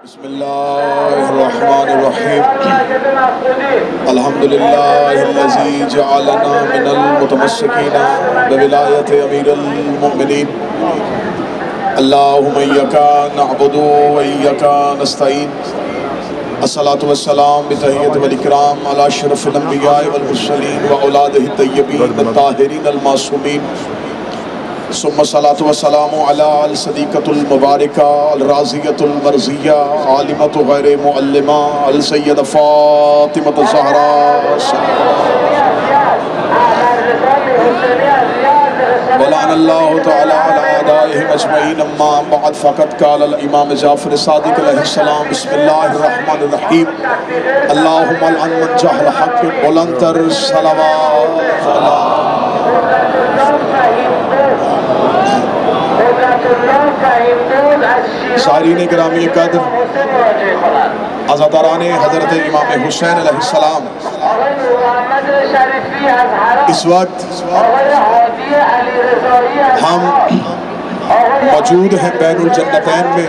بسم اللہ الرحمن الرحیم الحمدللہ الذی جعلنا من المتمسکین بولایت امیر المؤمنین اللہم ایکا نعبد و ایکا نستعین الصلاة والسلام بتحیت والاکرام علی اشرف الانبیاء والمرسلین و اولادہ الطیبین الطاہرین المعصومین ثم الصلاة والسلام علی الصدیقۃ المبارکہ الرازیۃ المرضیہ عالمۃ غیر معلمہ السیدہ فاطمۃ الزہراء ولعن اللہ تعالی علی اعدائہم اجمعین اما بعد فقد قال الامام جعفر صادق علیہ السلام بسم اللہ الرحمن الرحیم اللہم العن من جہل حق بلندتر صلوات اللہ شاعرین گرامی قدر عزاداران حضرت امام حسین علیہ السلام، اس وقت ہم موجود ہیں بین الجنتین میں۔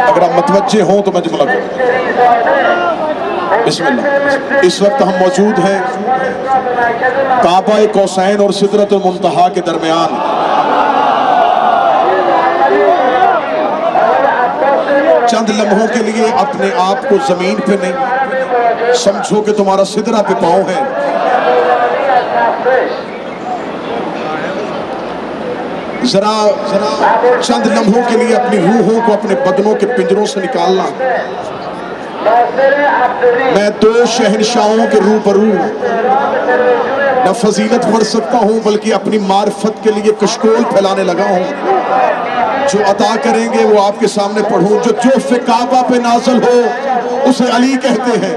اگر آپ متوجہ ہوں تو مجھے ملک بسم اللہ۔ اس وقت ہم موجود ہیں کعبہ قوسین اور سدرۃ المنتہا کے درمیان۔ چند لمحوں کے لیے اپنے آپ کو زمین پہ نہیں سمجھو کہ تمہارا سدرہ پہ پاؤں ہے۔ ذرا چند لمحوں کے لیے اپنی روحوں کو اپنے بدنوں کے پنجروں سے نکالنا۔ میں دو شہنشاہوں کے روبرو نہ فضیلت پڑھ سکتا ہوں بلکہ اپنی معرفت کے لیے کشکول پھیلانے لگا ہوں۔ جو عطا کریں گے وہ آپ کے سامنے پڑھوں۔ جو جوف کعبہ پہ نازل ہو اسے علی کہتے ہیں،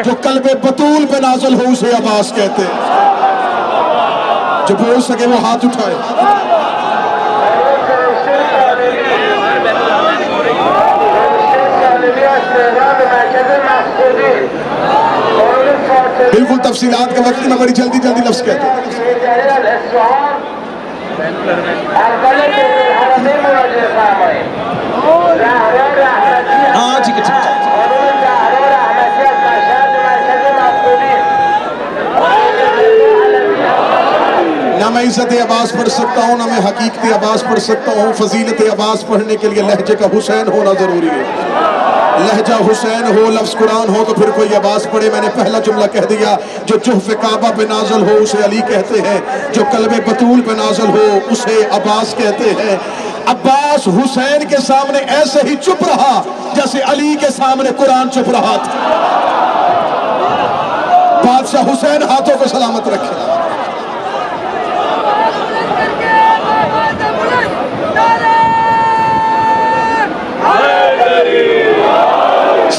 جو قلب بطول پہ نازل ہو اسے عباس کہتے ہیں۔ جو بول سکے وہ ہاتھ اٹھائے۔ بالکل تفصیلات کا وقت میں بڑی جلدی لفظ کہتے ہیں۔ ہاں ٹھیک ہے۔ نہ میں عزت عباس پڑھ سکتا ہوں، نہ میں حقیقت عباس پڑھ سکتا ہوں۔ فضیلت عباس پڑھنے کے لیے لہجے کا حسین ہونا ضروری ہے۔ لہجہ حسین ہو، لفظ قرآن ہو تو پھر کوئی عباس پڑھے۔ میں نے پہلا جملہ کہہ دیا، جو جوف کعبہ پہ نازل ہو اسے علی کہتے ہیں، جو قلب بطول پہ نازل ہو اسے عباس کہتے ہیں۔ عباس حسین کے سامنے ایسے ہی چپ رہا جیسے علی کے سامنے قرآن چپ رہا تھا۔ بادشاہ حسین ہاتھوں کو سلامت رکھے۔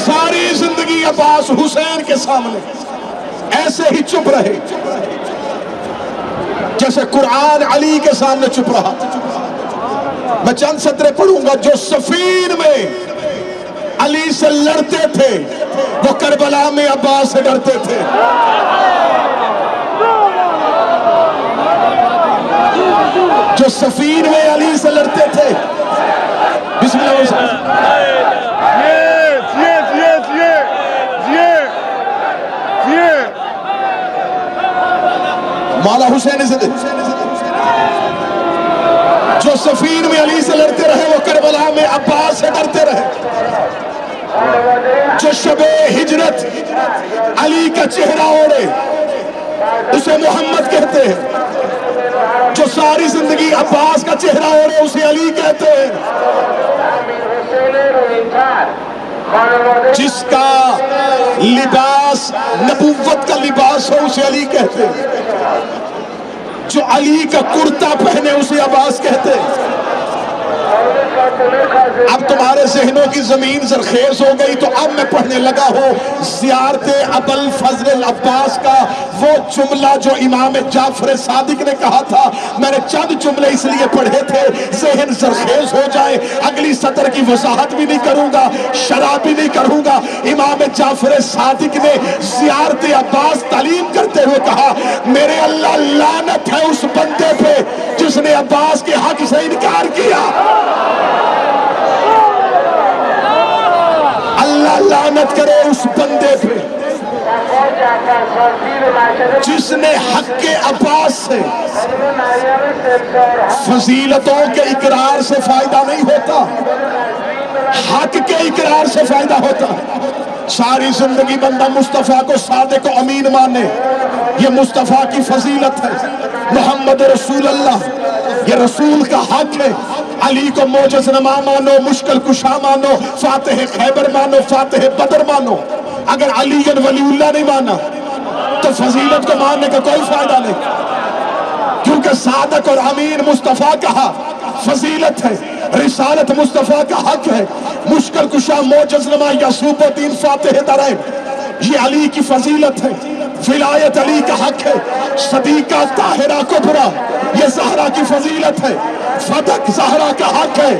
ساری زندگی عباس حسین کے سامنے ایسے ہی چپ رہے جیسے قرآن علی کے سامنے چپ رہا تھا۔ میں چند سطریں پڑھوں گا۔ جو صفین میں علی سے لڑتے تھے وہ کربلا میں عباس سے ڈرتے تھے۔ جو صفین میں علی سے لڑتے تھے، بسم اللہ مولا حسین سے جو صفین میں علی سے لڑتے رہے وہ کربلا میں عباس سے ڈرتے رہے۔ جو شب ہجرت علی کا چہرہ اوڑے اسے محمد کہتے ہیں، جو ساری زندگی عباس کا چہرہ اوڑے اسے علی کہتے ہیں۔ جس کا لباس نبوت کا لباس ہو اسے علی کہتے ہیں، جو علی کا کرتا پہنے اسے عباس کہتے ہیں۔ اب تمہارے ذہنوں کی زمین زرخیز ہو گئی تو اب میں پڑھنے لگا ہوں زیارت ابوالفضل العباس کا وہ جملہ جو امام جعفر صادق نے کہا تھا۔ میں نے چند جملے اس لیے پڑھے تھے ذہن زرخیز ہو جائے۔ اگلی سطر کی وضاحت بھی نہیں کروں گا، شرح بھی نہیں کروں گا۔ امام جعفر صادق نے زیارت عباس تعلیم کرتے ہوئے کہا، میرے اللہ لعنت ہے اس بندے پہ جس نے عباس کے حق سے انکار کیا۔ لعنت کرے اس بندے پہ جس نے حق عباس سے فضیلتوں کے اقرار سے فائدہ نہیں ہوتا، حق کے اقرار سے فائدہ ہوتا۔ ساری زندگی بندہ مصطفیٰ کو صادق و امین مانے، یہ مصطفیٰ کی فضیلت ہے۔ محمد رسول اللہ یہ رسول کا حق ہے۔ علی کو موجز نما مانو، مشکل کشا مانو، فاتح خیبر مانو، فاتح بدر مانو۔ اگر علی ولی اللہ نہیں مانا تو فضیلت کو ماننے کا کوئی فائدہ نہیں، کیونکہ صادق اور امین مصطفیٰ کا فضیلت ہے، رسالت مصطفیٰ کا حق ہے۔ مشکل کشا موجز نما یعصوب الدین فاتح درائم یہ علی کی فضیلت ہے، ولایت علی کا حق ہے۔ صدیقہ طاہرہ کبریٰ یہ زہرا کی فضیلت ہے، فتح زہرا کا حق ہے۔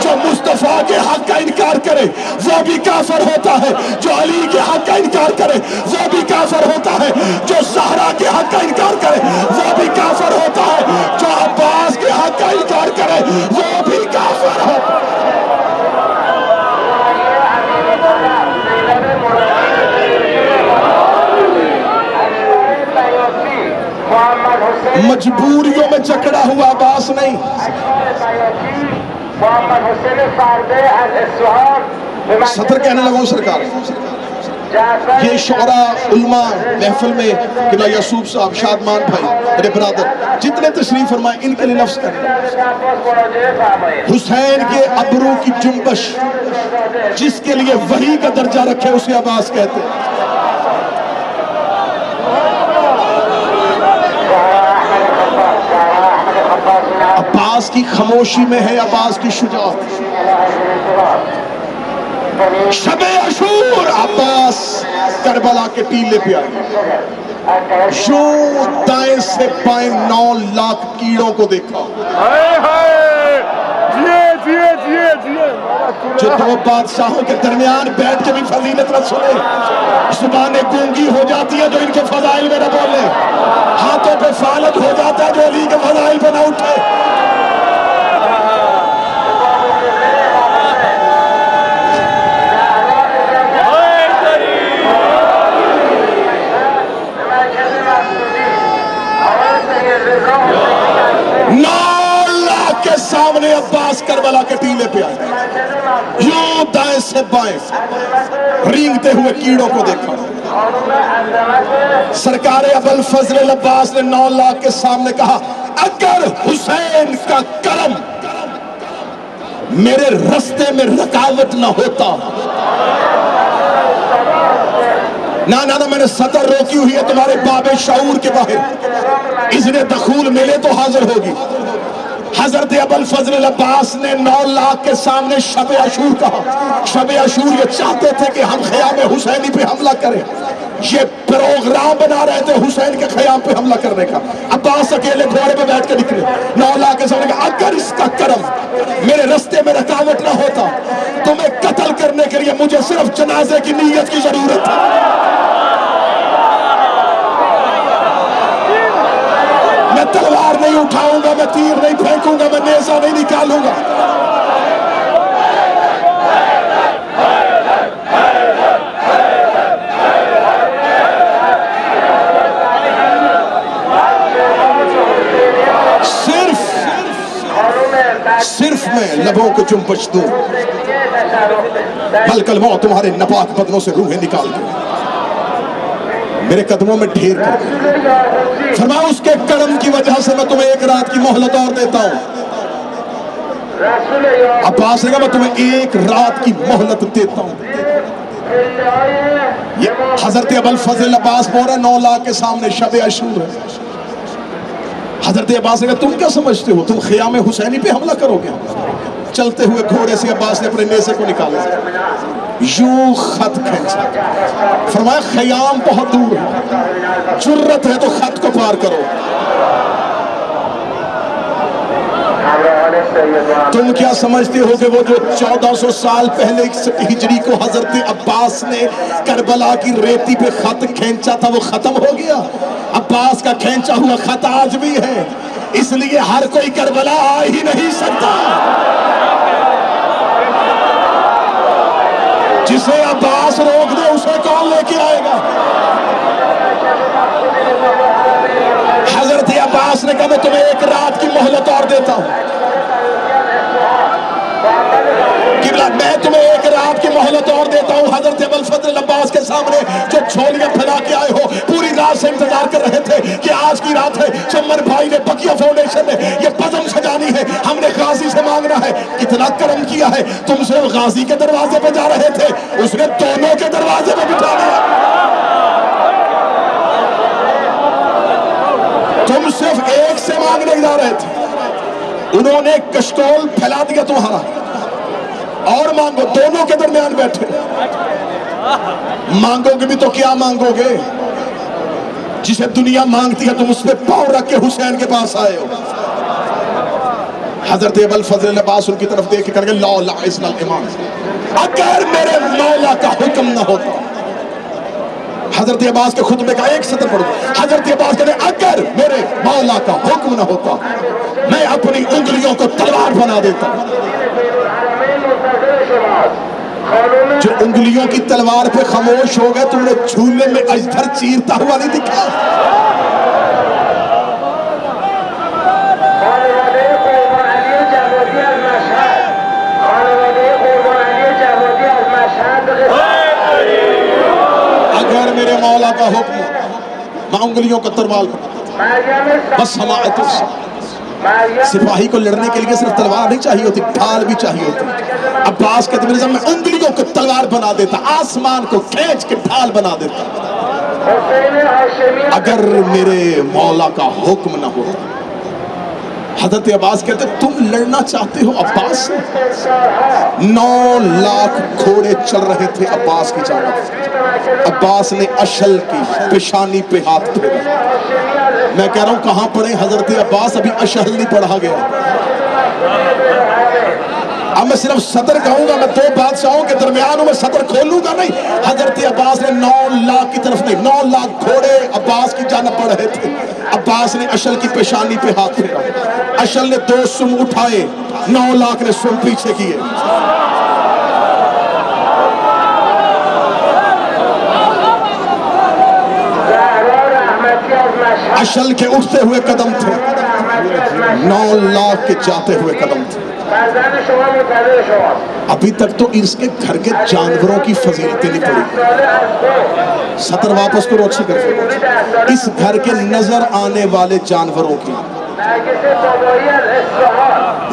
جو مصطفیٰ کے حق کا انکار کرے وہ بھی کافر ہوتا ہے، جو علی کے حق کا انکار کرے وہ بھی کافر ہوتا ہے، جو زہرا کے حق کا انکار کرے وہ بھی کافر ہوتا ہے، جو عباس کے حق کا انکار کرے وہ بھی کافر ہوتا ہے۔ مجبوریوں میں جکڑا ہوا عباس نہیں، صدر کہنے لگا سرکار یہ شعراء علماء محفل میں قلعہ یعصوب صاحب، شادمان بھائی، میرے برادر جتنے تشریف فرمائے ان کے لیے لفظ کریں۔ حسین کے ابرو کی جنبش جس کے لیے وحی کا درجہ رکھے اسے عباس کہتے ہیں۔ عباس کی خاموشی میں ہے عباس کی شجاعت۔ شب عاشور عباس کربلا کے ٹیلے پہ آئے، یوں دائیں سے بائیں 9 لاکھ کیڑوں کو دیکھا۔ جو 2 بادشاہوں کے درمیان بیٹھ کے بھی فضیلت نہ سنے، زبانیں گونگی ہو جاتی ہیں جو ان کے فضائل میں نہ بولے، ہاتھوں پہ فالج ہو جاتا ہے جو علی کے فضائل پہ نہ اٹھے۔ سامنے عباس کربلا کے ٹیلے پہ آئے، یوں دائیں سے بائیں رینگتے ہوئے کیڑوں کو دیکھا۔ سرکار ابوالفضل عباس نے 9 لاکھ کے سامنے کہا اگر حسین کا کرم میرے رستے میں رکاوٹ نہ ہوتا، نہ میں نے سطر روکی ہوئی ہے تمہارے باب شعور کے باہر، اذن دخول ملے تو حاضر ہوگی۔ حضرت ابوالفضل عباس نے 9 لاکھ کے سامنے شب عاشور کہا۔ شب عاشور یہ چاہتے تھے کہ ہم خیام حسینی پہ حملہ کریں، یہ پروگرام بنا رہے تھے حسین کے خیام پہ حملہ کرنے کا۔ عباس اکیلے گھوڑے پہ بیٹھ کے نکلے، 9 لاکھ کے سامنے کہا اگر اس کا کرم میرے رستے میں رکاوٹ نہ ہوتا، تمہیں قتل کرنے کے لیے مجھے صرف جنازے کی نیت کی ضرورت ہے۔ میں تلوار نہیں اٹھاؤں گا، میں تیر نہیں پھینکوں گا، میں نیزہ نہیں نکالوں گا۔ صرف میں لبوں کو جنبش دوں، بلکہ الموت تمہارے ناپاک بدنوں سے روحیں نکال دوں، میرے قدموں میں ڈھیر کر دیں۔ فرمایا اس کے کرم کی وجہ سے میں تمہیں 1 رات کی مہلت اور دیتا ہوں۔ عباس نے کہا میں تمہیں 1 رات کی مہلت دیتا ہوں۔ یہ حضرت ابوالفضل عباس بول رہا ہے 9 لاکھ کے سامنے شب عاشور ہے۔ حضرت عباس نے کہا تم کیا سمجھتے ہو، تم خیام حسینی پہ حملہ کرو گے؟ چلتے ہوئے گھوڑے سے عباس نے اپنے نیزے کو نکالا، یوں خط کھینچا، فرمایا خیام بہت دور ہے، جرت ہے تو خط کو پار کرو۔ تم کیا سمجھتے ہو کہ وہ جو 1400 سال پہلے ہجری کو حضرت عباس نے کربلا کی ریتی پہ خط کھینچا تھا وہ ختم ہو گیا؟ عباس کا کھینچا ہوا خط آج بھی ہے، اس لیے ہر کوئی کربلا آ ہی نہیں سکتا۔ جس جسے عباس روک دے اسے کون لے کے آئے گا؟ حضرت عباس نے کہا میں تمہیں ایک رات کی مہلت اور دیتا ہوں، میں تمہیں ایک رات کی مہلت اور دیتا ہوں۔ حضرت ابوالفضل عباس کے سامنے جو چھولیاں پھیلا کے آئے ہو، پوری رات سے انتظار کر رہے تھے کہ آج کی رات ہے، چمر بھائی نے بقیہ فاؤنڈیشن نے یہ بزم سجانی ہے، ہم نے غازی سے مانگنا ہے۔ کتنا کرم کیا ہے، تم صرف غازی کے دروازے پہ جا رہے تھے، اس نے دونوں کے دروازے پہ بٹھا دیا۔ تم صرف ایک سے مانگنے جا رہے تھے، انہوں نے کشکول پھیلا دیا تمہارا، اور مانگو، دونوں کے درمیان بیٹھے۔ مانگو گے بھی تو کیا مانگو گے؟ جسے دنیا مانگتی ہے تم اس پہ پاؤں رکھ کے حسین کے پاس آئے ہو۔ حضرت ابوالفضل عباس ان کی طرف دیکھ کے کہنے لگے لا لا اسنا الامام، اگر میرے مولا کا حکم نہ ہوتا۔ حضرت عباس کے خطبے کا ایک سطر پڑھو، حضرت عباس کہتے ہیں اگر میرے مولا کا حکم نہ ہوتا میں اپنی انگلیوں کو تلوار بنا دیتا۔ جو انگلیوں کی تلوار پہ خاموش ہو گئے، تم نے جھولے میں اجدر چیرتا ہوا نہیں دکھا؟ اگر میرے مولا کا حکم میں انگلیوں کا تلوار بس سماعت سپاہی کو لڑنے کے لیے صرف تلوار نہیں چاہیے ہوتی، ڈھال بھی چاہیے ہوتی۔ عباس کہتے ہیں میں انگلیوں کو تلوار بنا دیتا، آسمان کو کھینچ کے ڈھال بنا دیتا اگر میرے مولا کا حکم نہ ہوتا۔ حضرت عباس کہتے ہیں تم لڑنا چاہتے ہو عباس سے؟ 9 لاکھ گھوڑے چل رہے تھے عباس کی جانب۔ عباس نے اشل کی پیشانی پہ ہاتھ پھیرا۔ میں کہہ رہا ہوں کہاں پڑھیں حضرت عباس، ابھی اشل نہیں پڑھا گیا۔ اب میں صرف صدر کہوں گا، میں 2 بادشاہوں کے درمیان ہوں، میں صدر کھولوں گا نہیں۔ حضرت عباس نے 9 لاکھ کی طرف نہیں، 9 لاکھ گھوڑے عباس کی جانب بڑھ رہے تھے۔ عباس نے اشل کی پیشانی پہ ہاتھ پھیرا، اشل نے 2 سم اٹھائے، 9 لاکھ نے سم پیچھے کیے۔ اشل کے اٹھتے ہوئے قدم تھے، 9 لاکھ کے جاتے ہوئے قدم تھے۔ ابھی تک تو اس کے گھر کے جانوروں کی فضیلتیں نہیں پڑی۔ سطر واپس کو روچی کر، اس گھر کے نظر آنے والے جانوروں کی،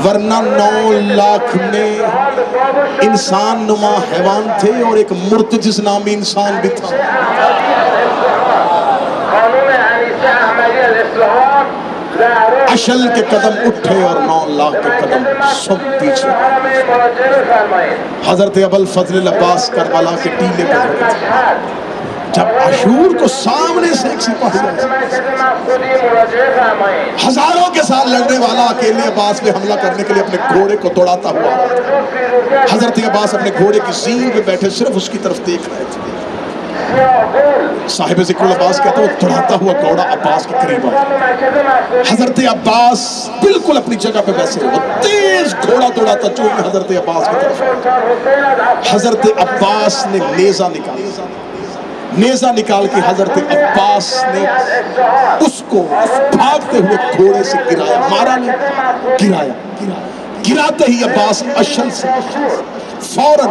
ورنہ 9 لاکھ میں انسان نما حیوان تھے اور ایک مرتجز نامی انسان بھی تھا۔ اشل کے قدم اٹھے اور 9 لاکھ کے قدم سب پیچھے۔ حضرت ابوالفضل عباس کربلا کے ٹیلے پہ کھڑے تھے، جب عاشور کو سامنے سے ایک سپاہی ہزاروں کے ساتھ لڑنے والا اکیلے عباس پہ حملہ کرنے کے لیے اپنے گھوڑے کو دوڑاتا ہوا، حضرت عباس اپنے گھوڑے کی زین پہ بیٹھے صرف اس کی طرف دیکھ رہے تھے۔ صاحب ذکر العباس کہتا ہے وہ دوڑاتا ہوا گھوڑا عباس کے قریب آیا۔ حضرت عباس بالکل اپنی جگہ پہ بیٹھے، وہ تیز گھوڑا دوڑاتا جو ہی حضرت عباس کی طرف۔ حضرت عباس نے نیزہ نکالا، نیزہ نکال کے حضرت عباس نے اس کو بھاگتے ہوئے گھوڑے سے گرایا، مارا نہیں، گرایا۔ گراتے ہی عباس اشل سے فوراً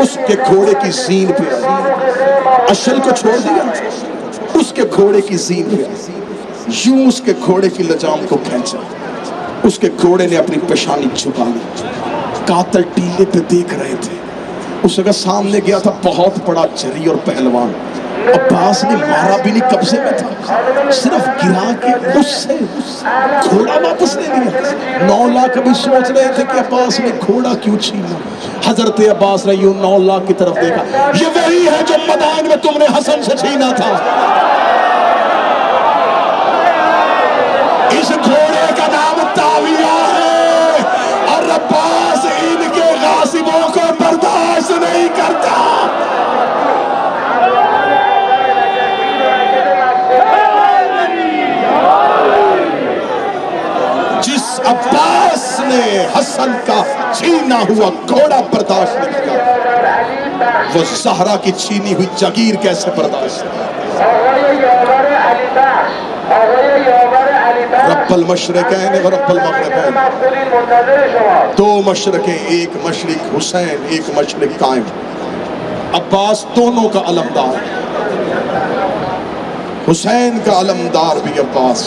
اس کے گھوڑے کی زین پہ آیا، اشل کو چھوڑ دیا، اس کے گھوڑے کی زین پہ آیا، یوں اس کے گھوڑے کی لجام کو کھینچا، اس کے گھوڑے نے اپنی پیشانی چھپا لی۔ قاتل ٹیلے پہ دیکھ رہے تھے، اس جگہ سامنے گیا تھا بہت بڑا جری اور پہلوان، عباس نے مارا بھی نہیں، قبضے میں تھا، صرف گرا کے اس سے گھوڑا واپس لے لیا۔ 9 لاکھ ابھی سوچ رہے تھے کہ عباس نے گھوڑا کیوں چھینا۔ حضرت عباس نے یوں 9 لاکھ کی طرف دیکھا، یہ وہی ہے جو میدان میں تم نے حسن سے چھینا تھا۔ اس گھوڑے کا نام تاویہ ہے اور عباس ان کے غاصبوں کو برداشت نہیں کرتا۔ جس عباس نے حسن کا چھینا ہوا گھوڑا برداشت نہیں کیا، وہ زہرا کی چھینی ہوئی جگیر کیسے برداشت؟ رب المشرقین و رب المغربین، دو مشرقیں، ایک مشرق حسین، ایک مشرق قائم۔ عباس دونوں کا علمدار، حسین کا علمدار بھی عباس،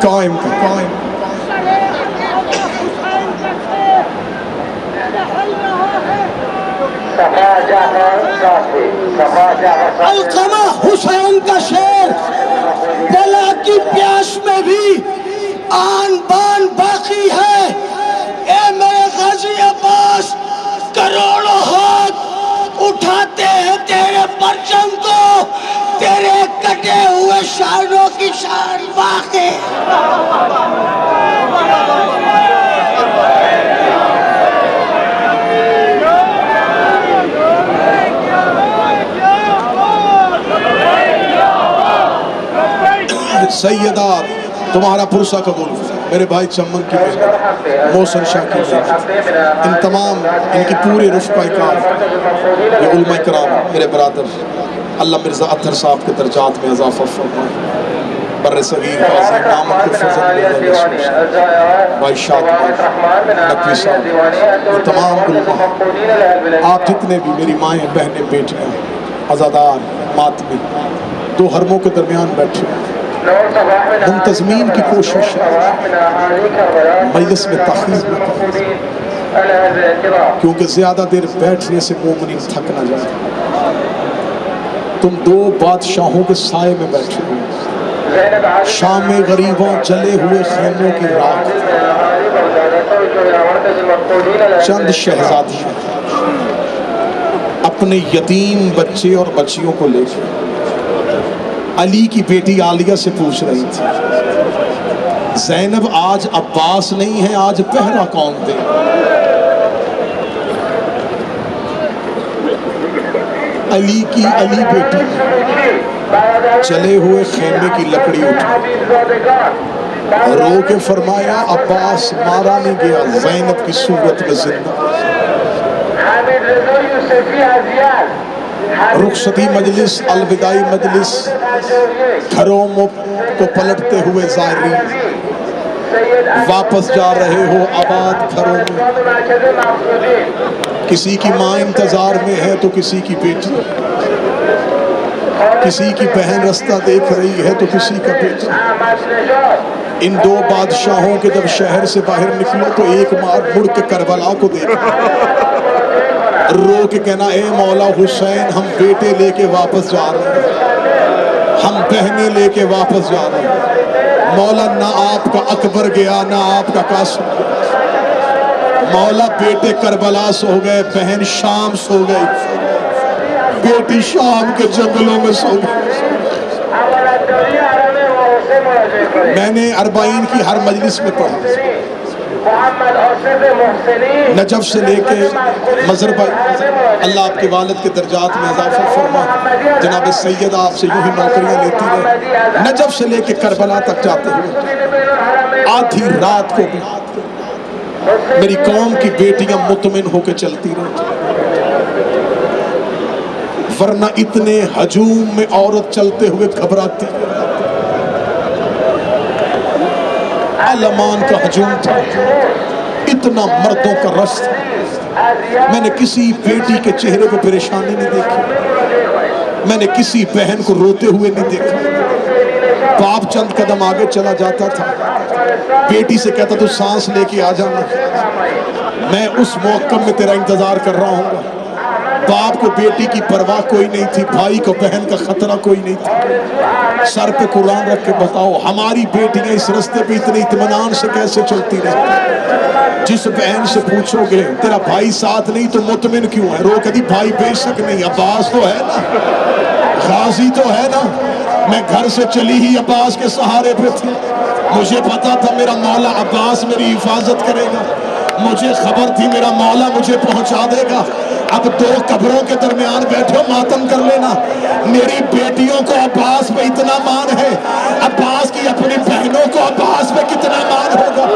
قائم کا قائم۔ علقمہ حسین کا شعر، بلا کی پیاس میں بھی آن بان باقی ہے، اے میرے غازی عباس، کروڑوں ہاتھ اٹھاتے ہیں تیرے پرچم کو، تیرے کٹے ہوئے شانوں کی شان باقی۔ سیدہ تمہارا پرسہ قبول ہو، میرے بھائی چمن کی بیٹی محسن شاہ کی بیٹی، ان تمام ان کی پورے رفقہ کار، یہ علماء کرام، میرے برادر، اللہ مرزا اطہر صاحب کے درجات میں اضافہ فرمائے، بر صغیر کا عظیم نامت کے فضل میں بھائی شادمان نقوی صاحب، یہ تمام علماء، آپ جتنے بھی میری مائیں بہنیں بیٹیاں عزادار ماتمی دو حرموں کے درمیان بیٹھے منتظمین کی کوشش ہے مجلس میں تاخیر نہ کریں، کیونکہ زیادہ دیر بیٹھنے سے مومنین تھک نہ جائے۔ تم دو بادشاہوں کے سائے میں بیٹھے ہو، شام غریبوں جلے ہوئے خیموں کی راکھ، چند شہزادیاں اپنے یتیم بچے اور بچیوں کو لے کے علی کی بیٹی عالیہ سے پوچھ رہی تھی، زینب آج عباس نہیں ہے، آج پہرا کون دے؟ علی کی علی بیٹی چلے ہوئے خیمے کی لکڑی اٹھا رو کے فرمایا عباس مارا نہیں گیا، زینب کی صورت میں زندہ۔ رخصتی مجلس، الوداعی مجلس، گھروں کو پلٹتے ہوئے زائرین واپس جا رہے ہو آباد گھروں میں، کسی کی ماں انتظار میں ہے تو کسی کی بیٹی، کسی کی بہن رستہ دیکھ رہی ہے تو کسی کا بیٹا۔ ان دو بادشاہوں کے جب شہر سے باہر نکلو تو ایک مار مڑ کے کربلا کو دیکھا، رو کے کہنا اے مولا حسین ہم بیٹے لے کے واپس جا رہے ہیں، ہم بہنیں لے کے واپس جا رہے ہیں، مولا نہ آپ کا اکبر گیا نہ آپ کا قاسم، مولا بیٹے کربلا سو گئے، بہن شام سو گئی، بیٹی شام کے جنگلوں میں سو گئی۔ میں نے 40 کی ہر مجلس میں پڑھا، نجف سے لے کے مزربہ، اللہ آپ کے والد کے درجات میں اضافہ فرما، جناب سیدہ آپ سے یوں ہی نوکریاں لیتی رہے، نجف سے لے کے کربلا تک جاتے ہوئے آدھی رات کو بھی میری قوم کی بیٹیاں مطمئن ہو کے چلتی رہتی، ورنہ اتنے ہجوم میں عورت چلتے ہوئے گھبراتی۔ علمان کا ہجوم تھا، اتنا مردوں کا رش تھا، میں نے کسی بیٹی کے چہرے پہ پریشانی نہیں دیکھی، میں نے کسی بہن کو روتے ہوئے نہیں دیکھا۔ باپ چند قدم آگے چلا جاتا تھا، بیٹی سے کہتا تو سانس لے کے آ جانا، میں اس موقع میں تیرا انتظار کر رہا ہوں گا۔ باپ کو بیٹی کی پرواہ کوئی نہیں تھی، بھائی کو بہن کا خطرہ کوئی نہیں تھا۔ سر پہ قرآن رکھ کے بتاؤ ہماری بیٹیاں اس رستے پہ اتنے اطمینان سے کیسے چلتی رہتی؟ جس بہن سے پوچھو گے تیرا بھائی ساتھ نہیں تو مطمئن کیوں ہے، رو کہتی بھائی بے شک نہیں، عباس تو ہے نا، غازی تو ہے نا۔ میں گھر سے چلی ہی عباس کے سہارے پہ تھی، مجھے پتا تھا میرا مولا عباس میری حفاظت کرے گا، مجھے خبر تھی میرا مولا مجھے پہنچا دے گا۔ اب دو قبروں کے درمیان بیٹھے ہو ماتم کر لینا، میری بیٹیوں کو عباس پہ اتنا مان ہے، عباس کی اپنی بہنوں کو عباس پہ کتنا مان ہوگا۔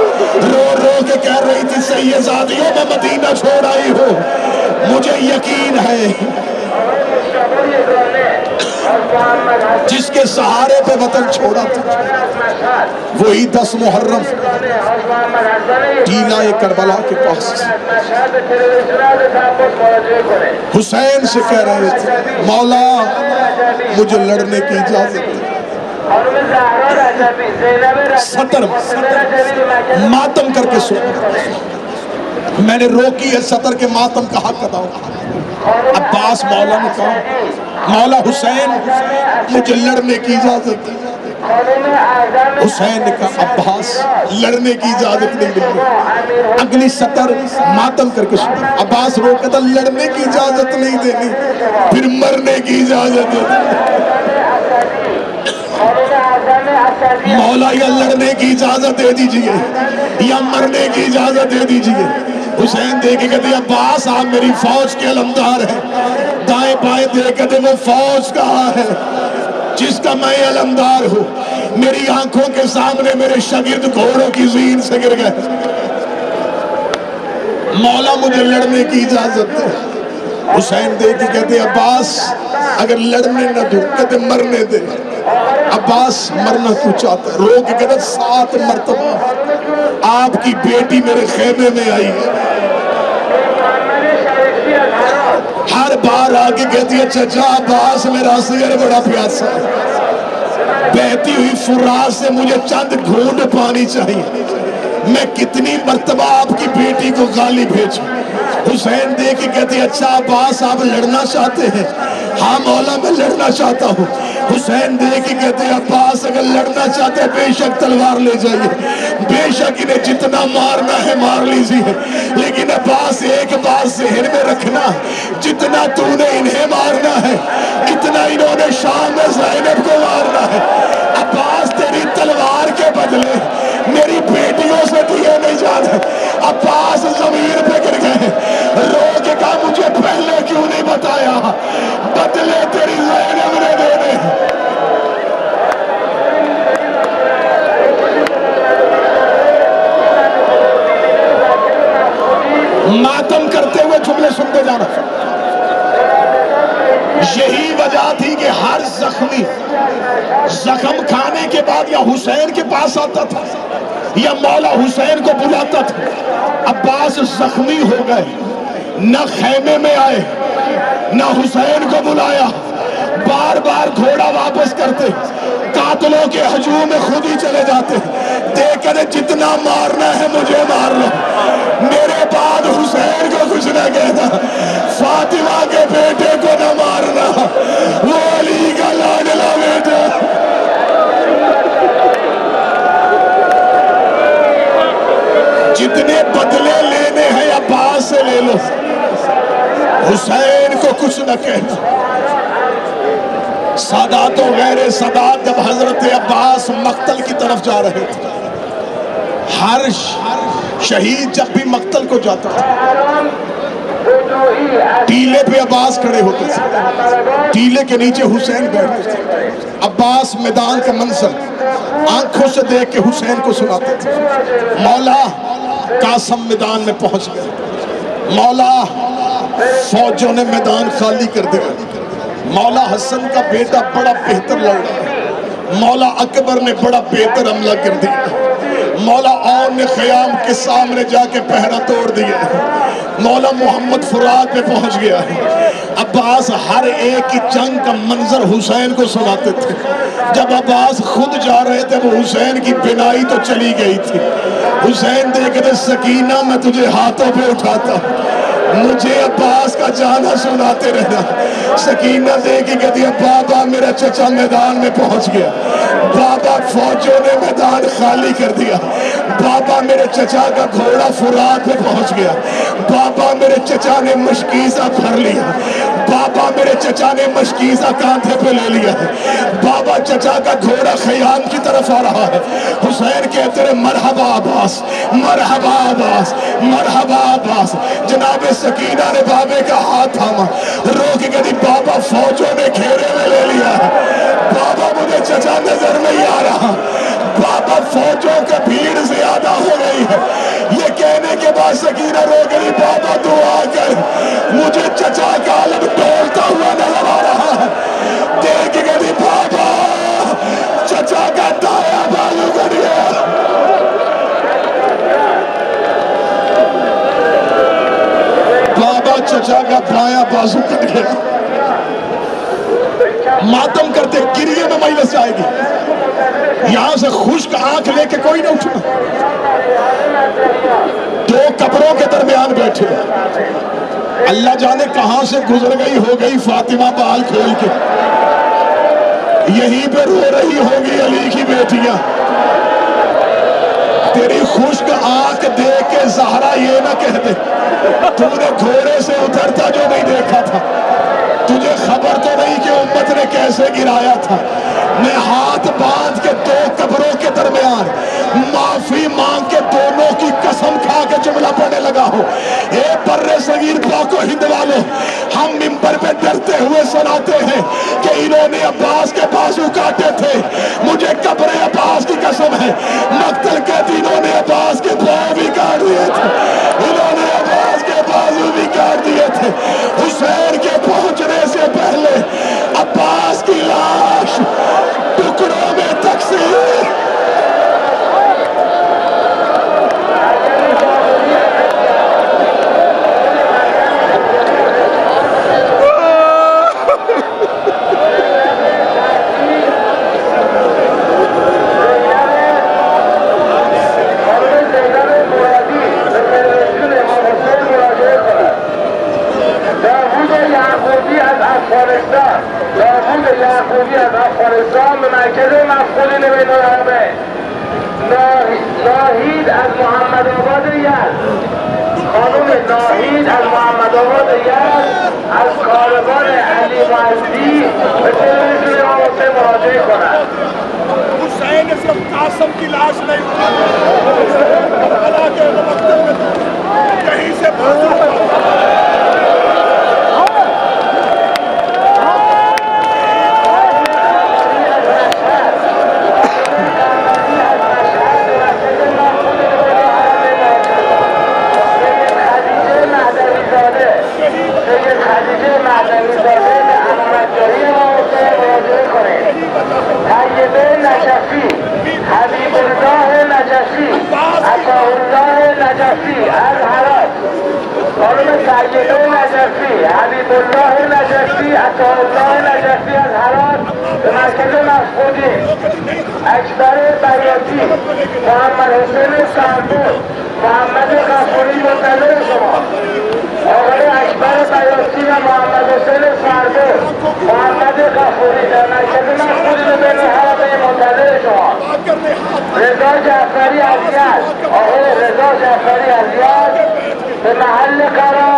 رو رو کے کہہ رہی تھی سیدزادیوں میں مدینہ چھوڑ آئی ہو، مجھے یقین ہے جس کے سہارے پہ وطن چھوڑا تھا وہی 10 محرم ٹیلہ کربلا کے پاس حسین سے کہہ رہے تھے مولا مجھے لڑنے کی اجازت دے. سطر ماتم کر کے سن میں نے روکی ہے سطر کے ماتم کا حق ادا ہو. عباس مولا نے کہا مولا حسین مجھے لڑنے کی اجازت دے. حسین نے کہا عباس لڑنے کی اجازت نہیں ملی. اگلی سطر ماتم کر کے سن عباس رو کہتا لڑنے کی اجازت نہیں دینی پھر مرنے کی اجازت دے. مولا یا لڑنے کی اجازت دے دیجئے یا مرنے کی اجازت دے دیجئے. حسین دیکھے کہتے عباس آپ میری فوج کے علمدار ہیں. دائیں بائیں دیکھے کہتے وہ فوج کہاں ہے جس کا میں علمدار ہوں. میری آنکھوں کے سامنے میرے شاگرد گھوڑوں کی زین سے گر گئے. مولا مجھے لڑنے کی اجازت دے. حسین دیکھ کے کہتے عباس اگر لڑنے نہ دو کہتے مرنے دے. عباس مرنا کیوں چاہتا ہے رو کے کہتا 7 مرتبہ آپ کی بیٹی میرے خیمے میں آئی ہے. ہر بار آگے کہتی ہے چچا عباس میرا سیر بڑا پیاسا ہے بہتی ہوئی فرات سے مجھے چند گھونٹ پانی چاہیے. میں کتنی مرتبہ آپ کی بیٹی کو گالی بھیجوں. حسین دیکھ کے کہتی اچھا عباس آپ لڑنا چاہتے ہیں. ہاں مولا میں لڑنا چاہتا ہوں. حسین دیکھ کے کہتے عباس اگر لڑنا چاہتے ہیں بے شک تلوار لے جائیے بے شک انہیں جتنا مارنا ہے مار لیجیے لیکن عباس ایک بات ذہن میں رکھنا جتنا تو نے انہیں مارنا ہے اتنا انہوں نے شام میں زینب کو مارنا ہے. عباس تیری تلوار کے بدلے میری بیٹیوں سے دیے نہیں جانے. عباس زمین پہ گر گئے رو کے کہا مجھے پہلے کیوں نہیں بتایا بدلے تیری زینب نے دینے. ماتم کرتے ہوئے جملے سنتے جانا. یہی وجہ تھی کہ ہر زخمی زخم کھانے کے بعد یا حسین کے پاس آتا تھا یا مولا حسین کو بلاتا تھا. عباس زخمی ہو گئے نہ خیمے میں آئے نہ حسین کو بلایا. بار بار گھوڑا واپس کرتے قاتلوں کے ہجوم میں خود ہی چلے جاتے. دیکھ کر جتنا مارنا ہے مجھے مار لو میرے بعد حسین کو کچھ نہ کہنا فاطمہ کے بیٹے کو نہ مارنا وہ علی کا لاڈلا بیٹا. جتنے بدلے لینے ہیں عباس سے لے لو حسین کو کچھ نہ کہنا. سادات و غیر سادات جب حضرت عباس مقتل کی طرف جا رہے تھے ہر شہید جب بھی مقتل کو جاتا تھا ٹیلے پہ عباس کھڑے ہوتے تھے ٹیلے کے نیچے حسین بیٹھتے تھے. عباس میدان کا منظر آنکھوں سے دیکھ کے حسین کو سناتے تھے. مولا قاسم میدان میں پہنچ گئے. مولا فوجوں نے میدان خالی کر دیا. مولا حسن کا بیٹا بڑا بہتر لڑ رہا ہے. مولا اکبر نے بڑا بہتر حملہ کر دیا. مولا اور نے خیام کے سامنے جا کے پہرا توڑ دیا. مولا محمد فرات پہ پہنچ گیا. عباس ہر ایک کی جنگ کا منظر حسین کو سناتے تھے. جب عباس خود جا رہے تھے وہ حسین کی بینائی تو چلی گئی تھی. حسین دیکھتے سکینہ میں تجھے ہاتھوں پہ اٹھاتا مجھے عباس کا جانا سناتے رہنا. سکینہ دیکھ کے کہتی ہے بابا میرا چچا میدان میں پہنچ گیا. بابا فوجوں نے میدان خالی کر دیا. بابا میرے چچا کا گھوڑا فرات میں پہنچ گیا. بابا میرے چچا نے مشکیزہ بھر لیا. بابا میرے چچا نے مشکیزہ کاندھے پہ لے لیا. بابا چچا کا گھوڑا خیام کی طرف آ رہا ہے. حسین کہتے رہے مرحبا عباس مرحبا عباس مرحبا عباس. جناب سکینہ نے بابے کا ہاتھ تھاما رو کے کہتی بابا فوجوں نے گھیرے میں لے لیا ہے. بابا مجھے چچا نظر نہیں آ رہا. بابا فوجوں کا بھیڑ زیادہ ہو گئی ہے. یہ کہنے کے بعد سکینہ رو گئی بابا دعا کر مجھے چاچا کا بایاں بازو کٹ گیا. ماتم کرتے گریے میں مجلس جائے گی. یہاں سے خشک آنکھ لے کے کوئی نہ اٹھنا. دو قبروں کے درمیان بیٹھے. اللہ جانے کہاں سے گزر گئی ہو گئی فاطمہ بال کھول کے. یہیں پہ رو رہی ہوگی علی کی بیٹیاں. تیری خشک آنکھ دیکھ کے زہرا یہ نہ کہہ دے تو نے گھوڑے سے اترتا جو نہیں دیکھا تھا. تجھے خبر تو نہیں کہ امت نے کیسے گرایا تھا. میں ہاتھ باندھ کے دو قبروں کے درمیان معافی مانگ کے دونوں کی قسم کھا کے جملہ پڑھنے لگا ہوں. اے بر صغیر پاک و ہند والوں، ہم منبر پہ ڈرتے ہوئے سناتے ہیں کہ انہوں نے عباس کے بازو کاٹے تھے. مجھے قبر عباس کی قسم ہے مقتل کے دنوں نے عباس کے پاؤں بھی کاٹ دیے تھے. انہوں نے عباس کے بازو بھی کاٹ دیے تھے. حسین کے پہنچنے سے پہلے عباس کی لاش ٹکڑوں میں تقسیم. ناهید از محمد آباد یزد، خانم ناهید از محمد آباد یزد از کاروان علی معزی به تلویزیون امام حسین مراجعه کند. حسین صرف قاسم کی لاش نہیں کہیں سے حبیب الله نجفی عطاءالله نجفی از هرات، خانم سیده نجفی حبیب الله نجفی عطاءالله نجفی از هرات به مرکز مفقودی. اکبر بیاتی، محمد حسین سرپور، محمد غفوری منتظر شما. آقای اکبر بیاتی و محمد حسین سرپور، محمد غفوری در مرکز مفقودی به بین حربه منتظر شما. رضا جعفری از یزد، آقای رضا جعفری از یزد به محل قرار